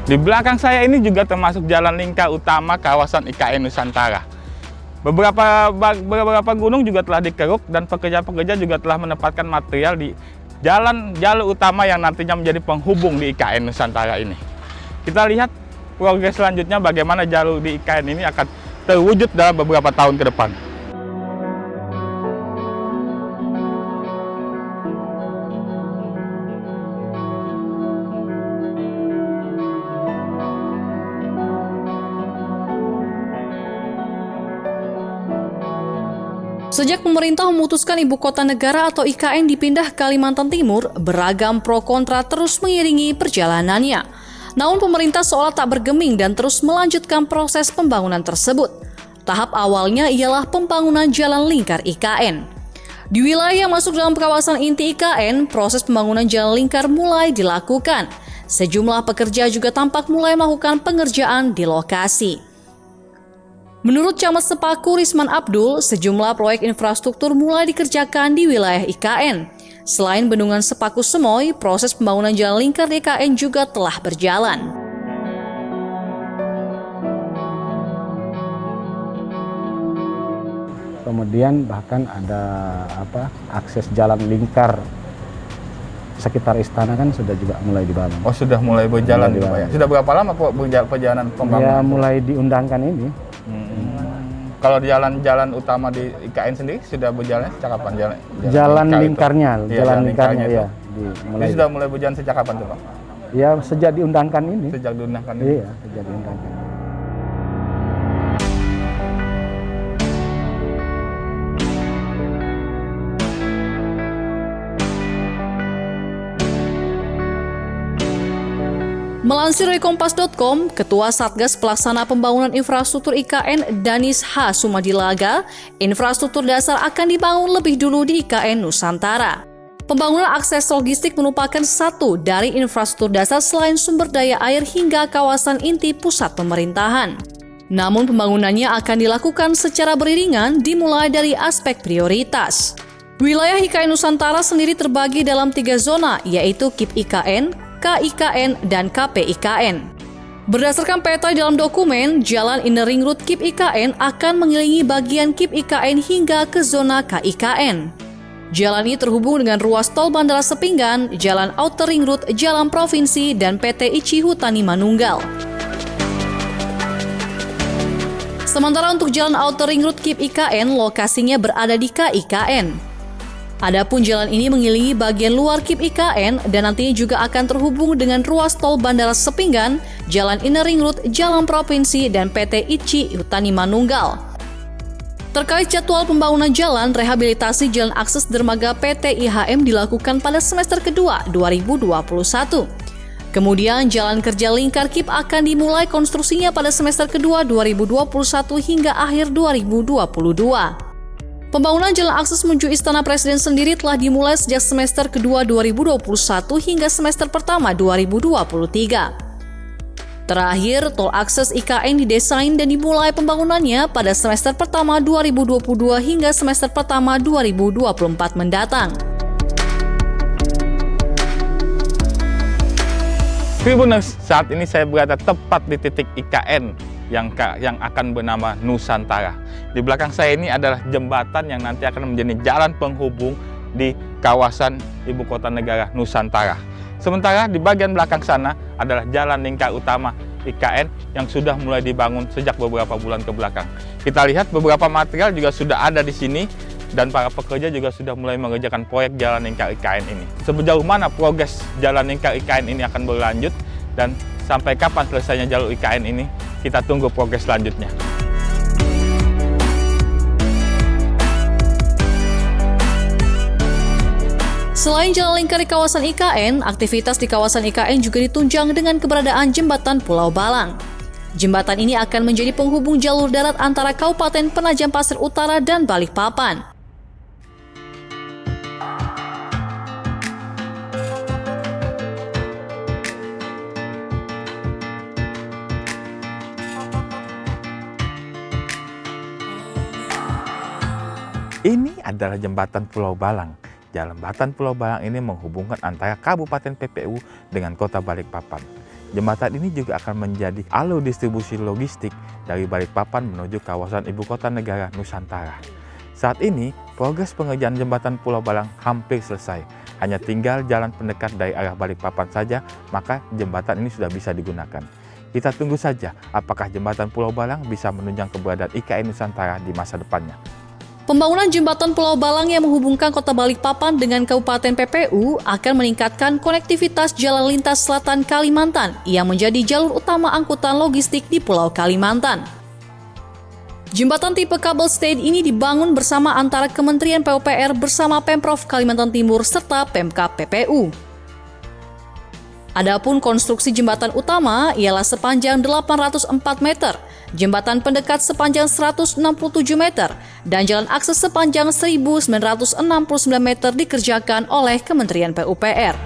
Di belakang saya ini juga termasuk jalan lingkar utama kawasan IKN Nusantara. Beberapa gunung juga telah dikeruk dan pekerja-pekerja juga telah menempatkan material di jalur utama yang nantinya menjadi penghubung di IKN Nusantara ini. Kita lihat progres selanjutnya bagaimana jalur di IKN ini akan terwujud dalam beberapa tahun ke depan. Sejak pemerintah memutuskan ibu kota negara atau IKN dipindah ke Kalimantan Timur, beragam pro kontra terus mengiringi perjalanannya. Namun pemerintah seolah tak bergeming dan terus melanjutkan proses pembangunan tersebut. Tahap awalnya ialah pembangunan jalan lingkar IKN. Di wilayah yang masuk dalam kawasan inti IKN, proses pembangunan jalan lingkar mulai dilakukan. Sejumlah pekerja juga tampak mulai melakukan pengerjaan di lokasi. Menurut Camat Sepaku Risman Abdul, sejumlah proyek infrastruktur mulai dikerjakan di wilayah IKN. Selain bendungan Sepaku Semoy, proses pembangunan jalan lingkar di IKN juga telah berjalan. Kemudian bahkan ada akses jalan lingkar sekitar istana kan sudah juga mulai dibangun. Oh, sudah mulai berjalan di Pak ya? Sudah berapa lama Pak perjalanan pembangunan? Ya, mulai diundangkan ini. Kalau jalan-jalan utama di IKN sendiri sudah berjalan sejak kapan? Jalan lingkarnya, jalan lingkarnya ya. Ini sudah mulai berjalan sejak kapan tuh Pak? Ya, sejak diundangkan ini. Sejak diundangkan ini? Iya, sejak diundangkan. Melansir dari Kompas.com, Ketua Satgas Pelaksana Pembangunan Infrastruktur IKN Danis H. Sumadilaga, infrastruktur dasar akan dibangun lebih dulu di IKN Nusantara. Pembangunan akses logistik merupakan satu dari infrastruktur dasar selain sumber daya air hingga kawasan inti pusat pemerintahan. Namun pembangunannya akan dilakukan secara beriringan dimulai dari aspek prioritas. Wilayah IKN Nusantara sendiri terbagi dalam 3 zona, yaitu KIP IKN, KIKN, dan KPIKN. Berdasarkan peta dalam dokumen, Jalan Inner Ring Road KIP IKN akan mengelilingi bagian KIP IKN hingga ke zona KIKN. Jalan ini terhubung dengan ruas tol Bandara Sepinggan, Jalan Outer Ring Road, Jalan Provinsi, dan PT ICI Hutani Manunggal. Sementara untuk Jalan Outer Ring Road KIP IKN, lokasinya berada di KIKN. Adapun jalan ini mengelilingi bagian luar KIP IKN dan nantinya juga akan terhubung dengan ruas tol Bandara Sepinggan, Jalan Inner Ring Road, Jalan Provinsi, dan PT ICI Hutani Manunggal. Terkait jadwal pembangunan jalan, rehabilitasi jalan akses dermaga PT IHM dilakukan pada semester kedua 2021. Kemudian jalan kerja lingkar KIP akan dimulai konstruksinya pada semester kedua 2021 hingga akhir 2022. Pembangunan jalan akses menuju Istana Presiden sendiri telah dimulai sejak semester kedua 2021 hingga semester pertama 2023. Terakhir, tol akses IKN didesain dan dimulai pembangunannya pada semester pertama 2022 hingga semester pertama 2024 mendatang. Tribuners, saat ini saya berada tepat di titik IKN yang akan bernama Nusantara. Di belakang saya ini adalah jembatan yang nanti akan menjadi jalan penghubung di kawasan ibu kota negara Nusantara. Sementara di bagian belakang sana adalah jalan lingkar utama IKN yang sudah mulai dibangun sejak beberapa bulan ke belakang. Kita lihat beberapa material juga sudah ada di sini dan para pekerja juga sudah mulai mengerjakan proyek jalan lingkar IKN ini. Sejauh mana progres jalan lingkar IKN ini akan berlanjut dan sampai kapan selesainya jalur IKN ini, kita tunggu progres selanjutnya. Selain jalan lingkar di kawasan IKN, aktivitas di kawasan IKN juga ditunjang dengan keberadaan jembatan Pulau Balang. Jembatan ini akan menjadi penghubung jalur darat antara Kabupaten Penajam Pasir Utara dan Balikpapan. Ini adalah jembatan Pulau Balang. Jembatan Pulau Balang ini menghubungkan antara Kabupaten PPU dengan Kota Balikpapan. Jembatan ini juga akan menjadi alur distribusi logistik dari Balikpapan menuju kawasan ibu kota negara Nusantara. Saat ini, progres pengerjaan jembatan Pulau Balang hampir selesai. Hanya tinggal jalan pendekat dari arah Balikpapan saja, maka jembatan ini sudah bisa digunakan. Kita tunggu saja apakah jembatan Pulau Balang bisa menunjang keberadaan IKN Nusantara di masa depannya. Pembangunan jembatan Pulau Balang yang menghubungkan kota Balikpapan dengan Kabupaten PPU akan meningkatkan konektivitas jalan lintas selatan Kalimantan yang menjadi jalur utama angkutan logistik di Pulau Kalimantan. Jembatan tipe kabel stayed ini dibangun bersama antara Kementerian PUPR bersama Pemprov Kalimantan Timur serta Pemkab PPU. Adapun konstruksi jembatan utama ialah sepanjang 804 meter, jembatan pendekat sepanjang 167 meter, dan jalan akses sepanjang 1969 meter dikerjakan oleh Kementerian PUPR.